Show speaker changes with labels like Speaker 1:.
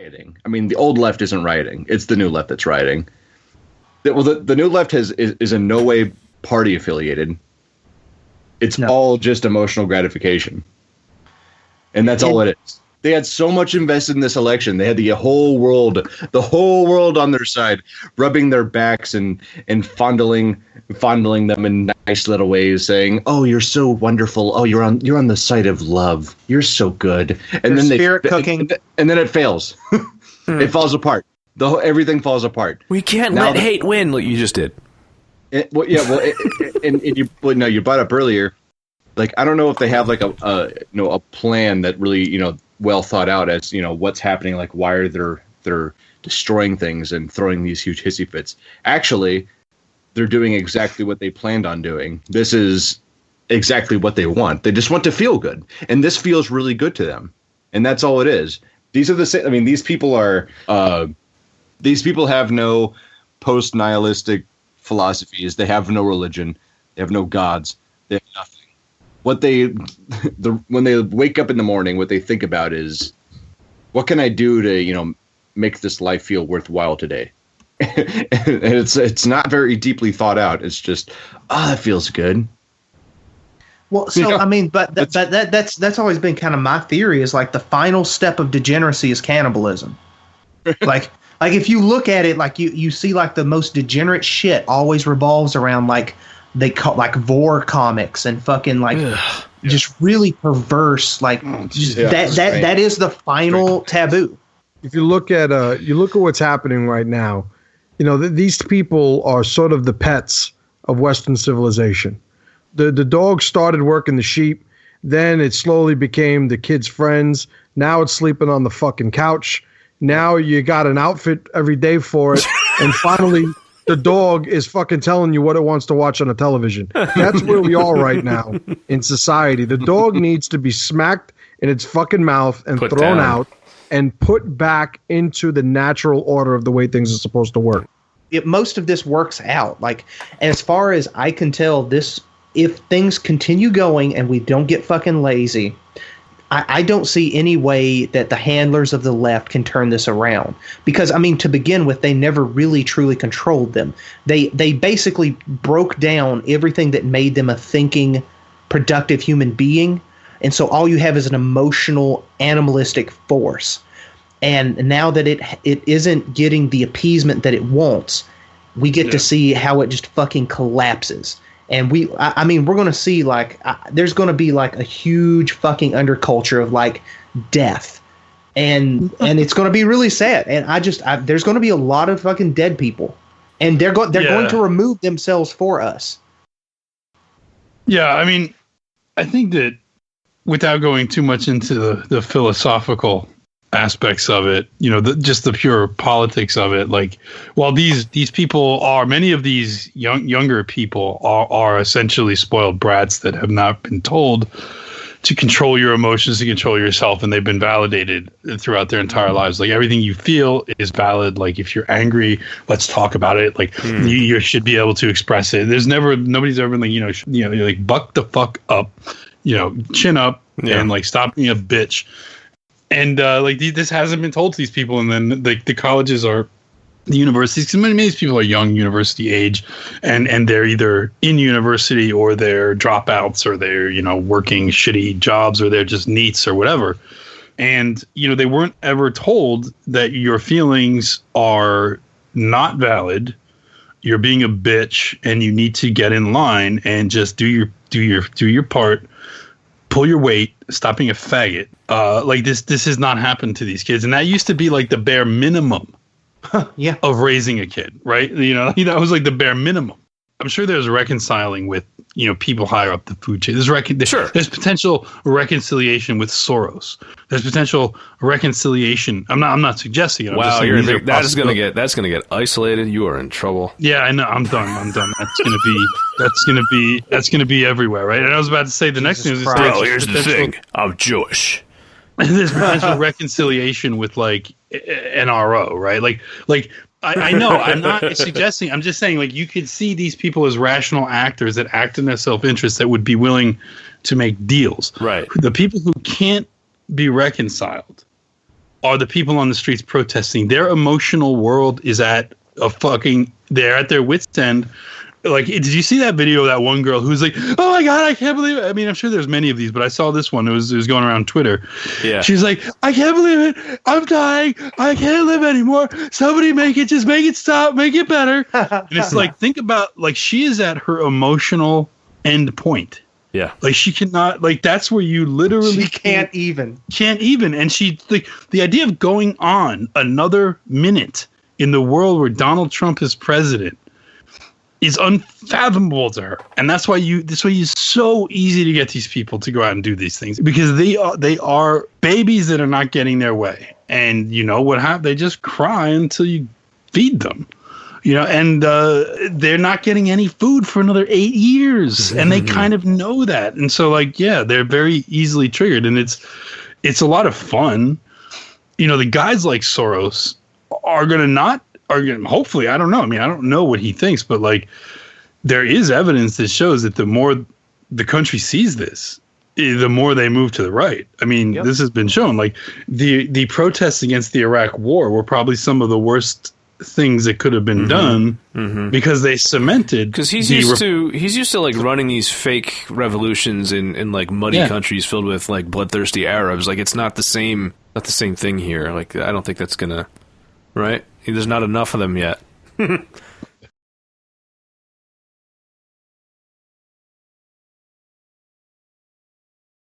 Speaker 1: rioting. I mean, the old left isn't rioting. It's the new left that's rioting. The new left is in no way party affiliated. It's all just emotional gratification. And that's all it is. They had so much invested in this election. They had the whole world on their side, rubbing their backs and fondling them in nice little ways, saying, "Oh, you're so wonderful. Oh, you're on the side of love. You're so good." And then
Speaker 2: spirit cooking,
Speaker 1: and then it fails. It falls apart. Everything falls apart.
Speaker 3: We can't let hate win. Like you just did.
Speaker 1: You brought up earlier. Like, I don't know if they have like a plan that really, well thought out as, what's happening, like why are they're destroying things and throwing these huge hissy fits. Actually, they're doing exactly what they planned on doing. This is exactly what they want. They just want to feel good. And this feels really good to them. And that's all it is. These are the same. I mean, these people have no post-nihilistic philosophies. They have no religion. They have no gods. They have nothing. When they wake up in the morning, what they think about is, what can I do to, make this life feel worthwhile today? And it's not very deeply thought out. It's just, that feels good.
Speaker 2: Well, so I mean, but that's always been kind of my theory, is like the final step of degeneracy is cannibalism. like if you look at it, like you see like the most degenerate shit always revolves around like they call like vor comics and fucking like just really perverse, like that is the final taboo.
Speaker 4: If you look at what's happening right now, these people are sort of the pets of Western civilization. The dog started working the sheep, then it slowly became the kids' friends. Now it's sleeping on the fucking couch. Now you got an outfit every day for it, and finally the dog is fucking telling you what it wants to watch on a television. That's where we are right now in society. The dog needs to be smacked in its fucking mouth and thrown out and put back into the natural order of the way things are supposed to work.
Speaker 2: Most of this works out. Like, as far as I can tell, if things continue going and we don't get fucking lazy, I don't see any way that the handlers of the left can turn this around. Because, I mean, to begin with, they never really truly controlled them. They basically broke down everything that made them a thinking, productive human being. And so all you have is an emotional, animalistic force. And now that it isn't getting the appeasement that it wants, we get to see how it just fucking collapses. And we're going to see there's going to be like a huge fucking underculture of like death, and it's going to be really sad. And there's going to be a lot of fucking dead people, and they're going to remove themselves for us.
Speaker 5: Yeah, I mean, I think that without going too much into the philosophical aspects of it, just the pure politics of it, like, while these people are, many of these younger people are essentially spoiled brats that have not been told to control your emotions, to control yourself, and they've been validated throughout their entire lives. Like, everything you feel is valid. Like, if you're angry, let's talk about it. Like, you should be able to express it. Nobody's ever been like, like, buck the fuck up, chin up, and like, stop being a bitch. And this hasn't been told to these people, and then the colleges are the universities, because many of these people are young university age, and they're either in university or they're dropouts, or they're working shitty jobs, or they're just NEETs or whatever. And they weren't ever told that your feelings are not valid. You're being a bitch, and you need to get in line and just do your part. Pull your weight, stop being a faggot. This has not happened to these kids. And that used to be like the bare minimum of raising a kid, right? That was like the bare minimum. I'm sure there's reconciling with, people higher up the food chain. There's potential reconciliation with Soros. There's potential reconciliation. I'm not suggesting it.
Speaker 3: Wow, that's gonna get isolated. You are in trouble.
Speaker 5: Yeah, I know. I'm done. That's gonna be everywhere, right? And I was about to say the next thing is,
Speaker 3: here's the thing. I'm Jewish.
Speaker 5: There's potential reconciliation with like NRO, right? Like I know, I'm not suggesting, I'm just saying, like, you could see these people as rational actors that act in their self-interest, that would be willing to make deals.
Speaker 3: Right.
Speaker 5: The people who can't be reconciled are the people on the streets protesting. Their emotional world is at they're at their wit's end. Like, did you see that video of that one girl who's like, oh my God, I can't believe it. I mean, I'm sure there's many of these, but I saw this one. It was going around Twitter.
Speaker 3: Yeah.
Speaker 5: She's like, I can't believe it. I'm dying. I can't live anymore. Somebody make it stop, make it better. And it's like, think about, like, she is at her emotional end point.
Speaker 3: Yeah.
Speaker 5: Like, she cannot, like, that's where you literally
Speaker 2: can't even.
Speaker 5: And she, like, the idea of going on another minute in the world where Donald Trump is president is unfathomable to her. And that's why it's so easy to get these people to go out and do these things, because they are babies that are not getting their way. And you know what happens? They just cry until you feed them. You know, and they're not getting any food for another 8 years, and they kind of know that. And so, like, yeah, they're very easily triggered, and it's a lot of fun. You know, the guys like Soros are gonna hopefully, I don't know. I mean, I don't know what he thinks, but like, there is evidence that shows that the more the country sees this, the more they move to the right. I mean, This has been shown. Like, the protests against the Iraq War were probably some of the worst things that could have been done because they cemented.
Speaker 3: Because he's used to like running these fake revolutions in like muddy countries filled with like bloodthirsty Arabs. Like, it's not the same thing here. Like, I don't think that's gonna, right? There's not enough of them yet.